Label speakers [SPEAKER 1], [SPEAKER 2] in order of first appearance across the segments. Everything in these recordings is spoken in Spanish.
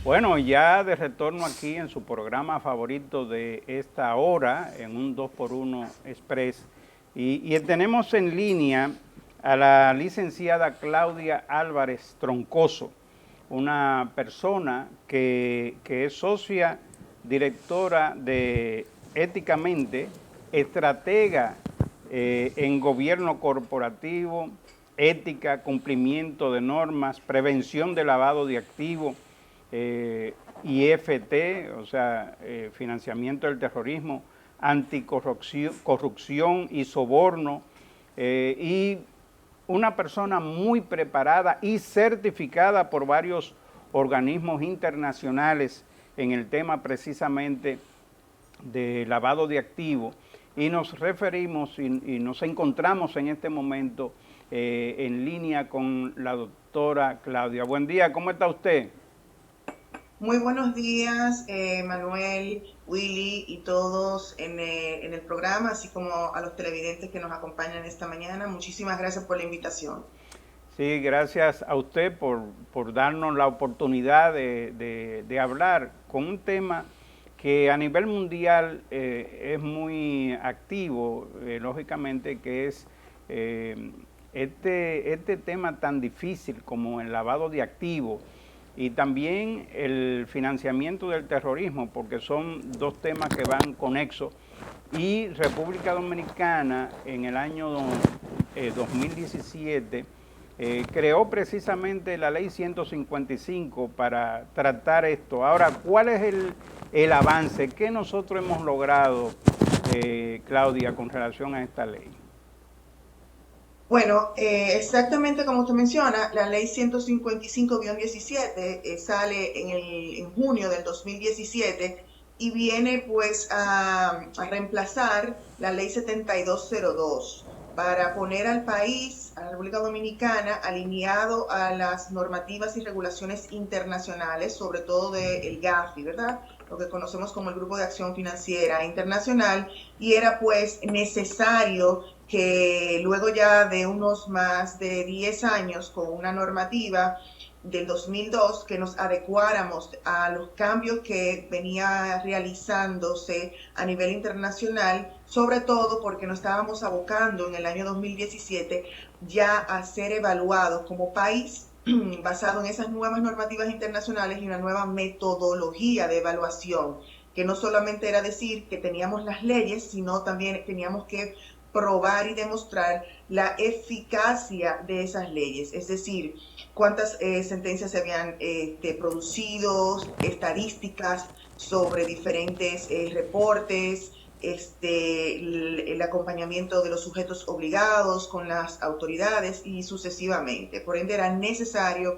[SPEAKER 1] Bueno, ya de retorno aquí en su programa favorito de esta hora, en un 2x1 Express, y tenemos en línea a la licenciada Claudia Álvarez Troncoso, una persona que es socia directora de Éticamente, estratega en gobierno corporativo, ética, cumplimiento de normas, prevención de lavado de activos, IFT, o sea, financiamiento del terrorismo, anticorrupción y soborno, y una persona muy preparada y certificada por varios organismos internacionales en el tema precisamente de lavado de activos, y nos referimos y nos encontramos en este momento en línea con la doctora Claudia. Buen día, ¿cómo está usted?
[SPEAKER 2] Muy buenos días, Manuel, Willy y todos en el programa, así como a los televidentes que nos acompañan esta mañana. Muchísimas gracias por la invitación.
[SPEAKER 1] Sí, gracias a usted por darnos la oportunidad de hablar con un tema que a nivel mundial es muy activo, lógicamente, que es este tema tan difícil como el lavado de activos y también el financiamiento del terrorismo, porque son dos temas que van conexos. Y República Dominicana en el año 2017 creó precisamente la ley 155 para tratar esto. Ahora, ¿cuál es el avance? ¿Qué nosotros hemos logrado, Claudia, con relación a esta ley?
[SPEAKER 2] Bueno, exactamente como usted menciona, la ley 155-17 sale en junio del 2017 y viene pues a reemplazar la ley 7202 para poner al país, a la República Dominicana, alineado a las normativas y regulaciones internacionales, sobre todo del GAFI, ¿verdad? Lo que conocemos como el Grupo de Acción Financiera Internacional, y era pues necesario que luego ya de unos más de 10 años con una normativa del 2002 que nos adecuáramos a los cambios que venía realizándose a nivel internacional, sobre todo porque nos estábamos abocando en el año 2017 ya a ser evaluados como país basado en esas nuevas normativas internacionales y una nueva metodología de evaluación, que no solamente era decir que teníamos las leyes, sino también teníamos que probar y demostrar la eficacia de esas leyes, es decir, cuántas sentencias se habían producido, estadísticas sobre diferentes reportes, el acompañamiento de los sujetos obligados con las autoridades y sucesivamente. Por ende, era necesario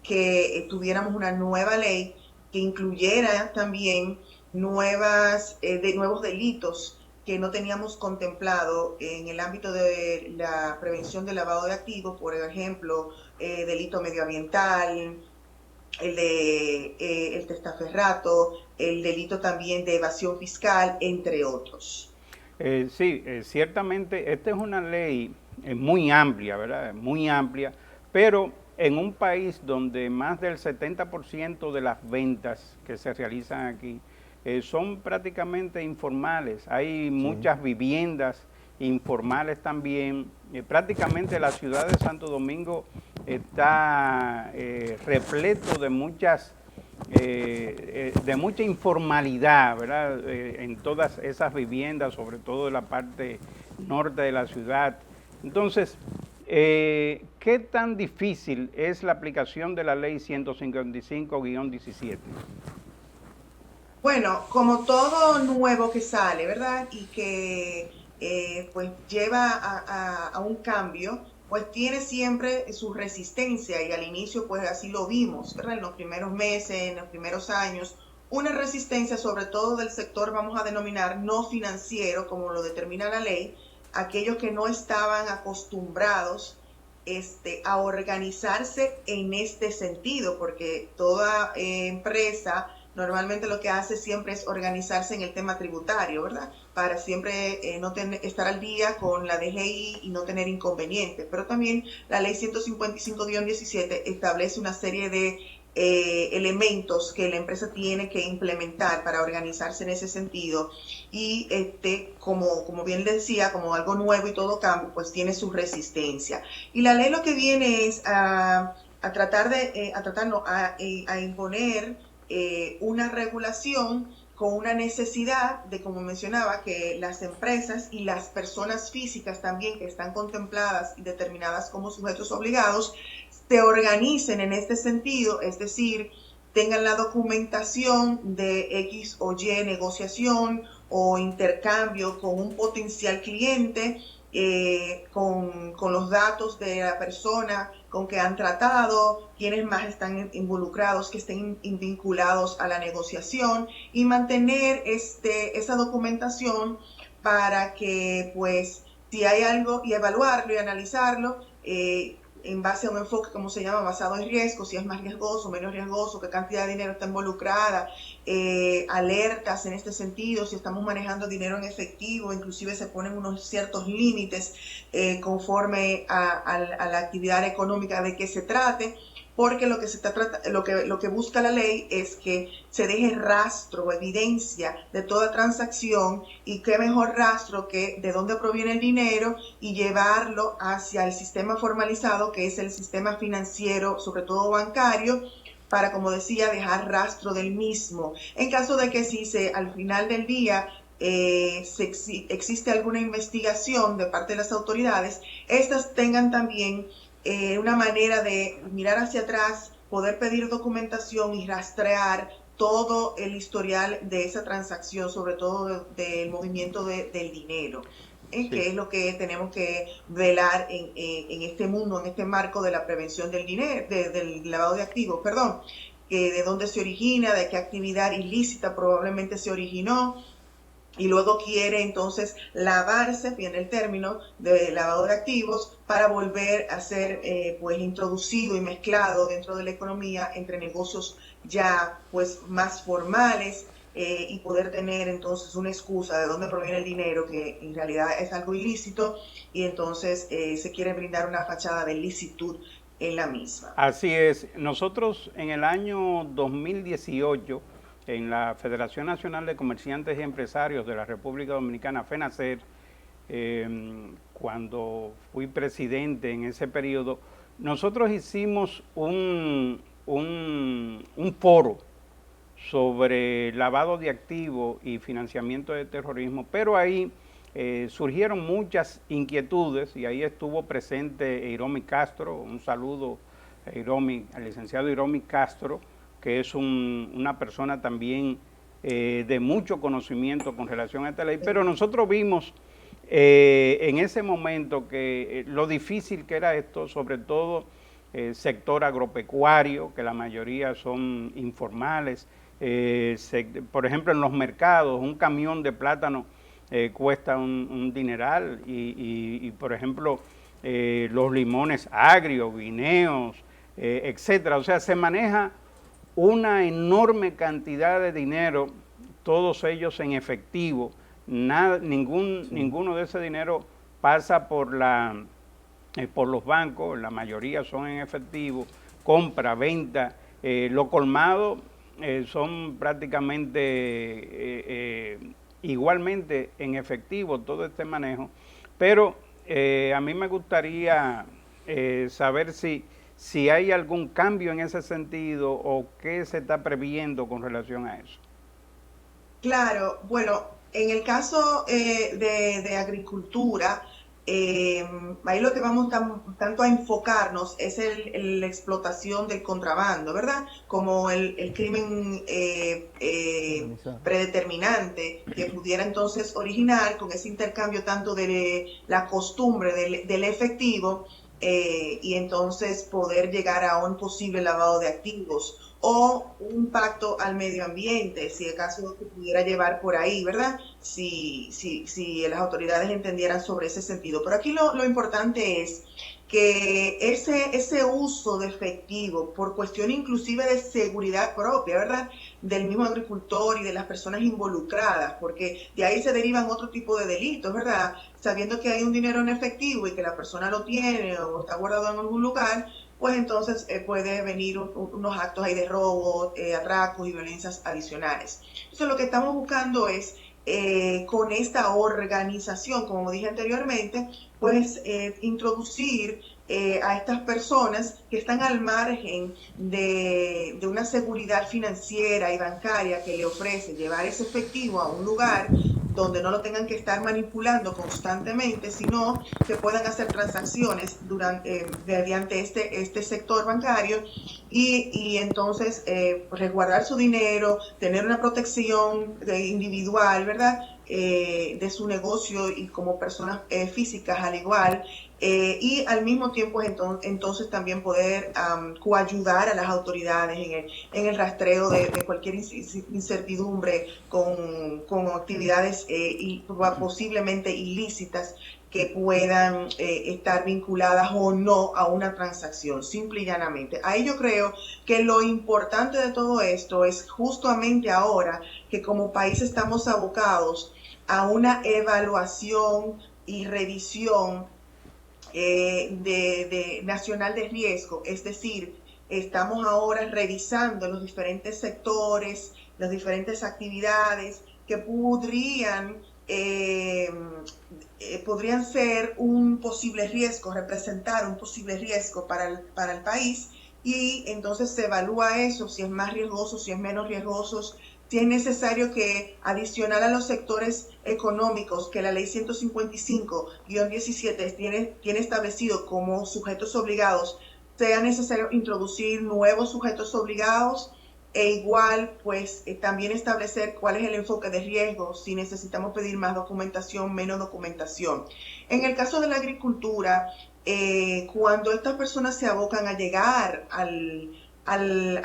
[SPEAKER 2] que tuviéramos una nueva ley que incluyera también nuevos delitos que no teníamos contemplado en el ámbito de la prevención del lavado de activos, por ejemplo, delito medioambiental, el testaferrato, el delito también de evasión fiscal, entre otros.
[SPEAKER 1] Sí, ciertamente esta es una ley muy amplia, ¿verdad? Muy amplia, pero en un país donde más del 70% de las ventas que se realizan aquí son prácticamente informales. Hay
[SPEAKER 3] Sí.
[SPEAKER 1] muchas viviendas informales también. Prácticamente la ciudad de Santo Domingo está repleto de mucha informalidad, ¿verdad? En todas esas viviendas, sobre todo en la parte norte de la ciudad. Entonces, ¿qué tan difícil es la aplicación de la ley 155-17?
[SPEAKER 2] Bueno, como todo nuevo que sale, ¿verdad? Y que pues lleva a un cambio, pues tiene siempre su resistencia y al inicio pues así lo vimos, ¿verdad? En los primeros meses, en los primeros años, una resistencia sobre todo del sector, vamos a denominar, no financiero, como lo determina la ley, aquellos que no estaban acostumbrados a organizarse en este sentido, porque toda empresa normalmente lo que hace siempre es organizarse en el tema tributario, ¿verdad? Para siempre estar al día con la DGI y no tener inconvenientes. Pero también la ley 155-17 establece una serie de elementos que la empresa tiene que implementar para organizarse en ese sentido y como bien decía, como algo nuevo y todo cambio, pues tiene su resistencia. Y la ley lo que viene es a tratar a imponer una regulación con una necesidad de, como mencionaba, que las empresas y las personas físicas también que están contempladas y determinadas como sujetos obligados se organicen en este sentido, es decir, tengan la documentación de X o Y negociación o intercambio con un potencial cliente, con los datos de la persona con que han tratado, quienes más están involucrados, que estén vinculados a la negociación y mantener esa documentación para que, pues, si hay algo, y evaluarlo y analizarlo, en base a un enfoque, como se llama, basado en riesgo, si es más riesgoso, menos riesgoso, qué cantidad de dinero está involucrada, alertas en este sentido, si estamos manejando dinero en efectivo, inclusive se ponen unos ciertos límites conforme a la actividad económica de que se trate, porque lo que busca la ley es que se deje rastro o evidencia de toda transacción, y qué mejor rastro que de dónde proviene el dinero y llevarlo hacia el sistema formalizado, que es el sistema financiero, sobre todo bancario, para, como decía, dejar rastro del mismo. En caso de que si al final del día existe alguna investigación de parte de las autoridades, estas tengan también una manera de mirar hacia atrás, poder pedir documentación y rastrear todo el historial de esa transacción, sobre todo del movimiento del dinero,
[SPEAKER 1] Sí.
[SPEAKER 2] que es lo que tenemos que velar en este mundo, en este marco de la prevención del dinero, del lavado de activos, perdón, de dónde se origina, de qué actividad ilícita probablemente se originó, y luego quiere entonces lavarse, viene el término de lavado de activos, para volver a ser pues introducido y mezclado dentro de la economía entre negocios ya pues más formales, y poder tener entonces una excusa de dónde proviene el dinero, que en realidad es algo ilícito, y entonces se quiere brindar una fachada de licitud en la misma.
[SPEAKER 1] Así es. Nosotros en el año 2018, en la Federación Nacional de Comerciantes y Empresarios de la República Dominicana, FENACER, cuando fui presidente en ese periodo, nosotros hicimos un foro sobre lavado de activos y financiamiento de terrorismo, pero ahí surgieron muchas inquietudes y ahí estuvo presente Iromi Castro. Un saludo a Iromi, al licenciado Iromi Castro, que es una persona también de mucho conocimiento con relación a esta ley, pero nosotros vimos en ese momento que lo difícil que era esto, sobre todo sector agropecuario, que la mayoría son informales. Por ejemplo, en los mercados, un camión de plátano cuesta un dineral y, por ejemplo, los limones agrios, guineos, etcétera. O sea, se maneja una enorme cantidad de dinero, todos ellos en efectivo. Ninguno de ese dinero pasa por los bancos, la mayoría son en efectivo, compra, venta. Los colmados son prácticamente igualmente en efectivo todo este manejo, pero a mí me gustaría saber si hay algún cambio en ese sentido o qué se está previendo con relación a eso.
[SPEAKER 2] Claro, bueno, en el caso de agricultura, ahí lo que vamos tanto a enfocarnos es la explotación del contrabando, ¿verdad? Como el crimen predeterminante que pudiera entonces originar con ese intercambio tanto de la costumbre del efectivo, y entonces poder llegar a un posible lavado de activos o un impacto al medio ambiente, si acaso se pudiera llevar por ahí, ¿verdad? Si las autoridades entendieran sobre ese sentido. Pero aquí lo importante es que ese uso de efectivo, por cuestión inclusive de seguridad propia, ¿verdad? Del mismo agricultor y de las personas involucradas, porque de ahí se derivan otro tipo de delitos, ¿verdad? Sabiendo que hay un dinero en efectivo y que la persona lo tiene o está guardado en algún lugar, pues entonces puede venir unos actos ahí de robo, atracos y violencias adicionales. Entonces lo que estamos buscando es con esta organización, como dije anteriormente, pues introducir a estas personas que están al margen de una seguridad financiera y bancaria que le ofrece llevar ese efectivo a un lugar donde no lo tengan que estar manipulando constantemente, sino que puedan hacer transacciones mediante este sector bancario y entonces resguardar su dinero, tener una protección individual, ¿verdad? De su negocio y como personas físicas al igual, y al mismo tiempo entonces también poder coayudar a las autoridades en el rastreo de cualquier incertidumbre con actividades posiblemente ilícitas que puedan estar vinculadas o no a una transacción, simple y llanamente. Ahí yo creo que lo importante de todo esto es justamente ahora que como país estamos abocados a una evaluación y revisión nacional de riesgo, es decir, estamos ahora revisando los diferentes sectores, las diferentes actividades que podrían ser un posible riesgo, representar un posible riesgo para el país, y entonces se evalúa eso, si es más riesgoso, si es menos riesgoso, si es necesario que adicional a los sectores económicos que la ley 155-17 tiene establecido como sujetos obligados, sea necesario introducir nuevos sujetos obligados e igual pues también establecer cuál es el enfoque de riesgo, si necesitamos pedir más documentación, menos documentación. En el caso de la agricultura, cuando estas personas se abocan a llegar al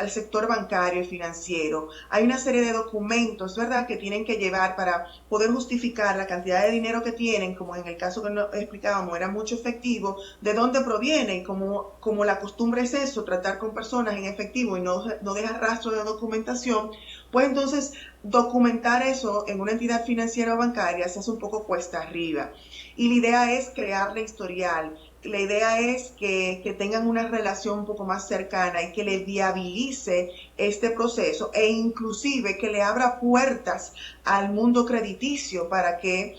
[SPEAKER 2] sector bancario y financiero, hay una serie de documentos, ¿verdad?, que tienen que llevar para poder justificar la cantidad de dinero que tienen, como en el caso que nos explicábamos, era mucho efectivo, de dónde proviene, como la costumbre es eso, tratar con personas en efectivo y no dejar rastro de documentación, pues entonces documentar eso en una entidad financiera o bancaria se hace un poco cuesta arriba. Y la idea es crearle historial. La idea es que tengan una relación un poco más cercana y que le viabilice este proceso e inclusive que le abra puertas al mundo crediticio para que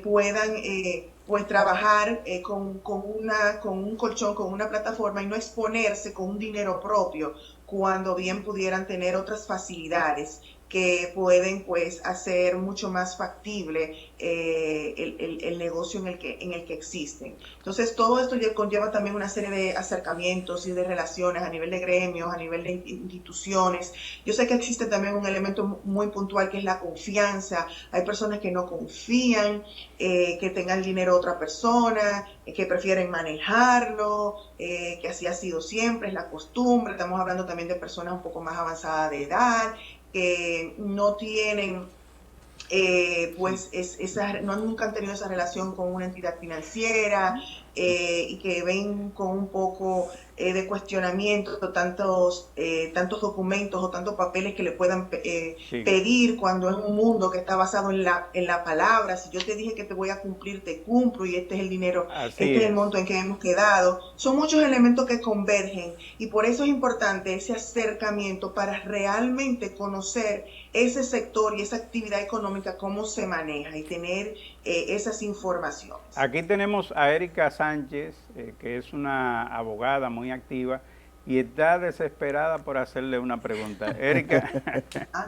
[SPEAKER 2] puedan pues trabajar con un colchón, con una plataforma y no exponerse con un dinero propio cuando bien pudieran tener otras facilidades que pueden pues hacer mucho más factible el negocio en el que existen. Entonces todo esto conlleva también una serie de acercamientos y de relaciones a nivel de gremios, a nivel de instituciones. Yo sé que existe también un elemento muy puntual que es la confianza. Hay personas que no confían, que tengan dinero otra persona, que prefieren manejarlo, que así ha sido siempre, es la costumbre. Estamos hablando también de personas un poco más avanzadas de edad, que no tienen, pues, nunca han tenido esa relación con una entidad financiera y que ven con un poco de cuestionamiento tantos documentos o tantos papeles que le puedan pedir cuando es un mundo que está basado en la palabra. Si yo te dije que te voy a cumplir, te cumplo y este es el dinero, este es el monto en que hemos quedado. Son muchos elementos que convergen y por eso es importante ese acercamiento para realmente conocer ese sector y esa actividad económica, cómo se maneja y tener esas informaciones.
[SPEAKER 1] Aquí tenemos a Erika Sánchez, que es una abogada muy activa y está desesperada por hacerle una pregunta. Erika.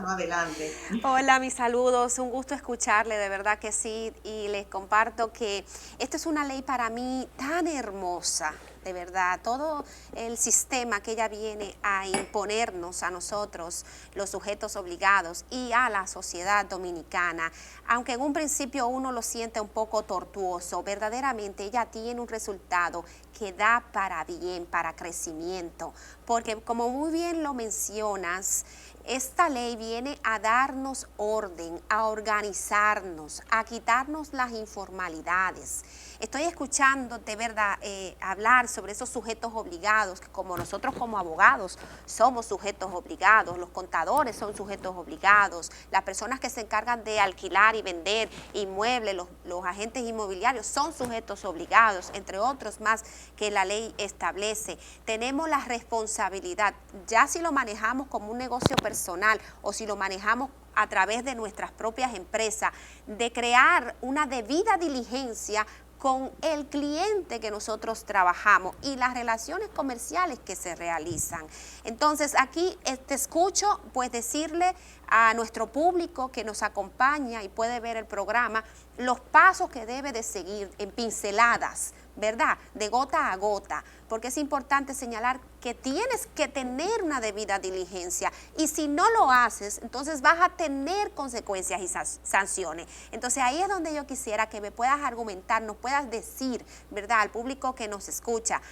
[SPEAKER 2] No, adelante.
[SPEAKER 3] Hola, mis saludos, un gusto escucharle, de verdad que sí, y les comparto que esto es una ley para mí tan hermosa, de verdad, todo el sistema que ella viene a imponernos a nosotros, los sujetos obligados y a la sociedad dominicana, aunque en un principio uno lo siente un poco tortuoso, verdaderamente ella tiene un resultado que da para bien, para crecimiento, porque como muy bien lo mencionas, esta ley viene a darnos orden, a organizarnos, a quitarnos las informalidades. Estoy escuchándote, ¿verdad?, hablar sobre esos sujetos obligados, que como nosotros como abogados somos sujetos obligados, los contadores son sujetos obligados, las personas que se encargan de alquilar y vender inmuebles, los agentes inmobiliarios son sujetos obligados, entre otros más que la ley establece. Tenemos la responsabilidad, ya si lo manejamos como un negocio personal o si lo manejamos a través de nuestras propias empresas, de crear una debida diligencia con el cliente que nosotros trabajamos y las relaciones comerciales que se realizan. Entonces aquí te escucho pues decirle a nuestro público que nos acompaña y puede ver el programa los pasos que debe de seguir en pinceladas, ¿verdad? De gota a gota, porque es importante señalar que tienes que tener una debida diligencia y si no lo haces, entonces vas a tener consecuencias y sanciones. Entonces ahí es donde yo quisiera que me puedas argumentar, nos puedas decir, ¿verdad?, al público que nos escucha,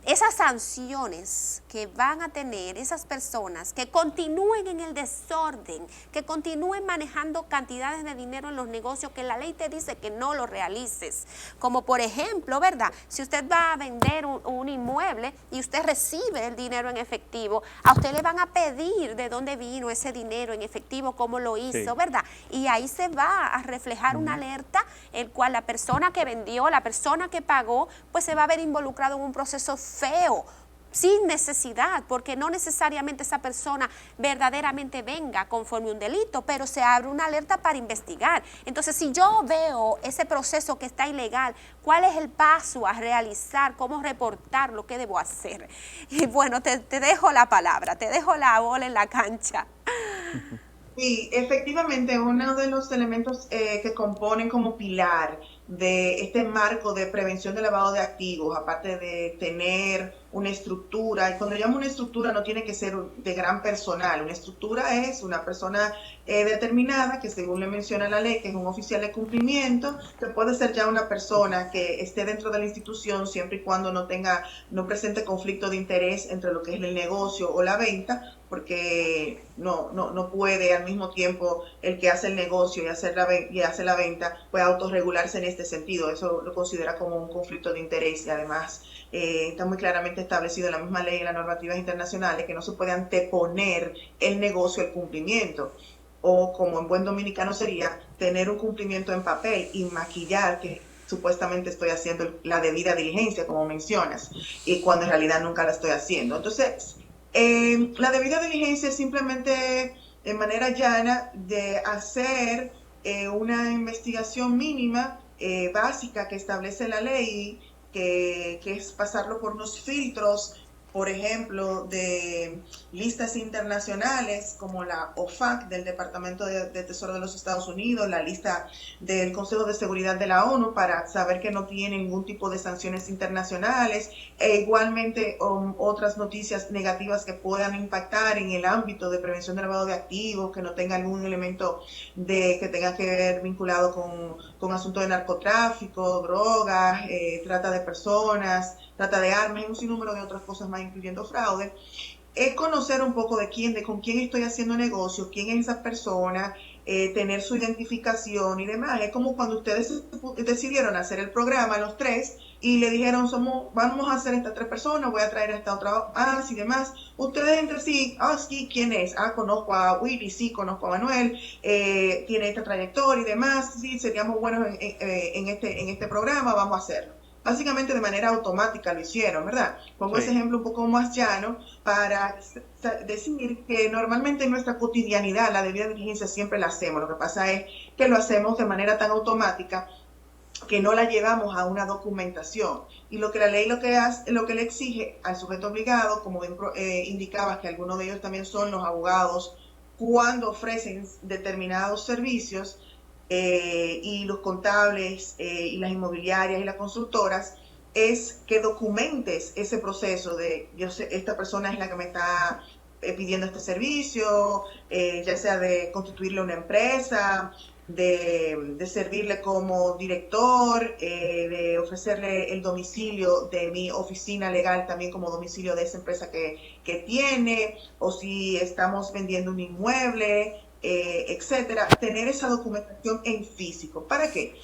[SPEAKER 3] esas sanciones que van a tener esas personas que continúen en el desorden, que continúen manejando cantidades de dinero en los negocios que la ley te dice que no lo realices. Como por ejemplo, ¿verdad?, si usted va a vender un inmueble y usted recibe el dinero en efectivo, a usted le van a pedir de dónde vino ese dinero en efectivo, cómo lo hizo, ¿verdad? Y ahí se va a reflejar una alerta, el cual la persona que vendió, la persona que pagó, pues se va a ver involucrado en un proceso feo, sin necesidad, porque no necesariamente esa persona verdaderamente venga conforme un delito, pero se abre una alerta para investigar. Entonces, si yo veo ese proceso que está ilegal, ¿cuál es el paso a realizar? ¿Cómo reportar lo que debo hacer? Y bueno, te dejo la palabra, te dejo la bola en la cancha.
[SPEAKER 2] Sí, efectivamente, uno de los elementos que componen como pilar de este marco de prevención de lavado de activos, aparte de tener una estructura, y cuando llamo una estructura no tiene que ser de gran personal, una estructura es una persona determinada que según le menciona la ley, que es un oficial de cumplimiento, que puede ser ya una persona que esté dentro de la institución siempre y cuando no presente conflicto de interés entre lo que es el negocio o la venta, porque no puede al mismo tiempo el que hace el negocio y hace la venta, pues autorregularse en este sentido. Eso lo considera como un conflicto de interés y además está muy claramente establecido en la misma ley y en las normativas internacionales que no se puede anteponer el negocio al cumplimiento. O como en buen dominicano sería tener un cumplimiento en papel y maquillar que supuestamente estoy haciendo la debida diligencia, como mencionas, y cuando en realidad nunca la estoy haciendo. Entonces, la debida diligencia es simplemente de manera llana de hacer una investigación mínima básica que establece la ley, que es pasarlo por unos filtros, por ejemplo, de listas internacionales como la OFAC del Departamento de Tesoro de los Estados Unidos, la lista del Consejo de Seguridad de la ONU para saber que no tiene ningún tipo de sanciones internacionales e igualmente otras noticias negativas que puedan impactar en el ámbito de prevención del lavado de activos, que no tenga algún elemento que tenga que ver vinculado con asuntos de narcotráfico, drogas, trata de personas, trata de armas y un sinnúmero de otras cosas más, incluyendo fraude. Es conocer un poco con quién estoy haciendo negocio, quién es esa persona, tener su identificación y demás. Es como cuando ustedes decidieron hacer el programa, los tres, y le dijeron, vamos a hacer estas tres personas, voy a traer a esta otra, y demás. Ustedes entre sí, sí, ¿quién es? Conozco a Willy, sí, conozco a Manuel, tiene esta trayectoria y demás, sí, seríamos buenos en este programa, vamos a hacerlo. Básicamente de manera automática lo hicieron, ¿verdad? Pongo ese ejemplo un poco más llano para decir que normalmente en nuestra cotidianidad la debida diligencia siempre la hacemos. Lo que pasa es que lo hacemos de manera tan automática que no la llevamos a una documentación. Y lo que la ley lo que le exige al sujeto obligado, como indicabas que algunos de ellos también son los abogados, cuando ofrecen determinados servicios, y los contables y las inmobiliarias y las constructoras, es que documentes ese proceso de, yo sé, esta persona es la que me está pidiendo este servicio, ya sea de constituirle una empresa, de servirle como director, de ofrecerle el domicilio de mi oficina legal también como domicilio de esa empresa que tiene, o si estamos vendiendo un inmueble, etcétera, tener esa documentación en físico. ¿Para qué?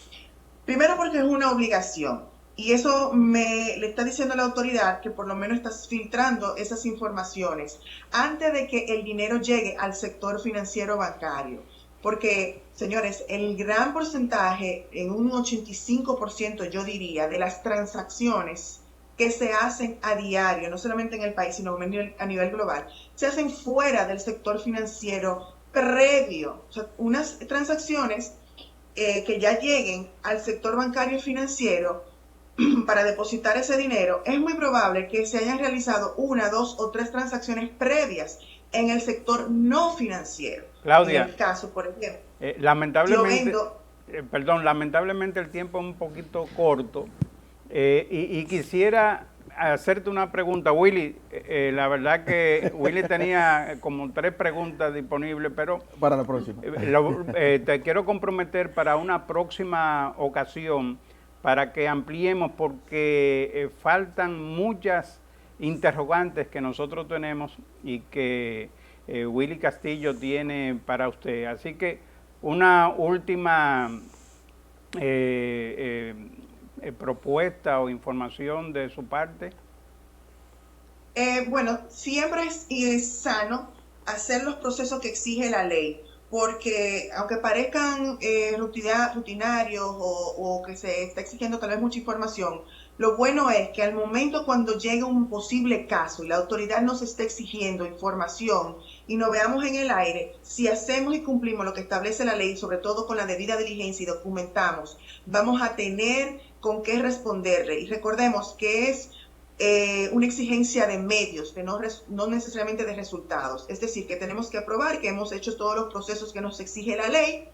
[SPEAKER 2] Primero porque es una obligación. Y eso le está diciendo la autoridad que por lo menos estás filtrando esas informaciones antes de que el dinero llegue al sector financiero bancario. Porque, señores, el gran porcentaje, en un 85% yo diría, de las transacciones que se hacen a diario, no solamente en el país, sino a nivel global, se hacen fuera del sector financiero previo. O sea, unas transacciones que ya lleguen al sector bancario y financiero para depositar ese dinero, es muy probable que se hayan realizado 1, 2 o 3 transacciones previas en el sector no financiero.
[SPEAKER 1] Claudia,
[SPEAKER 2] en el caso, por ejemplo,
[SPEAKER 1] lamentablemente, lamentablemente el tiempo es un poquito corto y quisiera hacerte una pregunta, Willy. La verdad que Willy tenía como 3 preguntas disponibles, pero
[SPEAKER 4] para la próxima.
[SPEAKER 1] Te quiero comprometer para una próxima ocasión para que ampliemos, porque faltan muchas interrogantes que nosotros tenemos y que Willy Castillo tiene para usted. Así que una última propuesta o información de su parte.
[SPEAKER 2] Bueno, siempre es sano hacer los procesos que exige la ley, porque aunque parezcan rutinarios o que se está exigiendo tal vez mucha información, lo bueno es que al momento cuando llegue un posible caso y la autoridad nos esté exigiendo información y nos veamos en el aire, si hacemos y cumplimos lo que establece la ley, sobre todo con la debida diligencia y documentamos, vamos a tener con qué responderle. Y recordemos que es una exigencia de medios, que no necesariamente de resultados. Es decir, que tenemos que probar que hemos hecho todos los procesos que nos exige la ley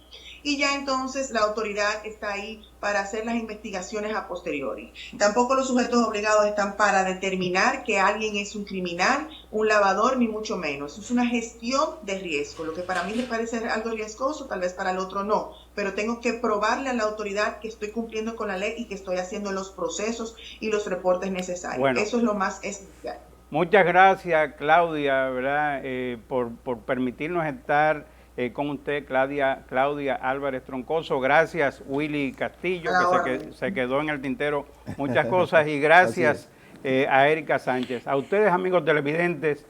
[SPEAKER 2] y ya entonces la autoridad está ahí para hacer las investigaciones a posteriori. Tampoco los sujetos obligados están para determinar que alguien es un criminal, un lavador, ni mucho menos. Es una gestión de riesgo. Lo que para mí le parece algo riesgoso, tal vez para el otro no, pero tengo que probarle a la autoridad que estoy cumpliendo con la ley y que estoy haciendo los procesos y los reportes necesarios. Bueno, eso es lo más esencial.
[SPEAKER 1] Muchas gracias, Claudia, ¿verdad? Por permitirnos estar con usted, Claudia Álvarez Troncoso. Gracias, Willy Castillo, que se quedó en el tintero muchas cosas. Y gracias a Erika Sánchez. A ustedes, amigos televidentes,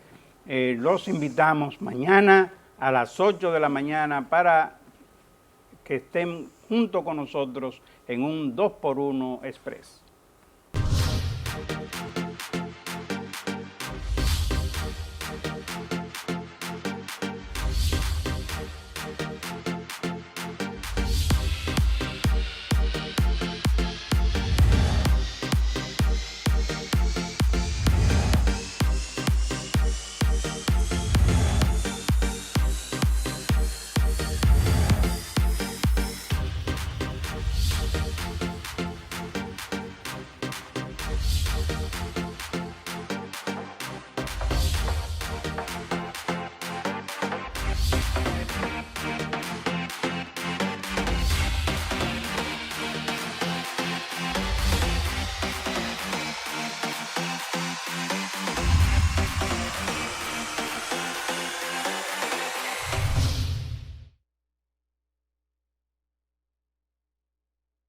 [SPEAKER 1] los invitamos mañana a las 8 de la mañana para que estén junto con nosotros en un 2x1 Express.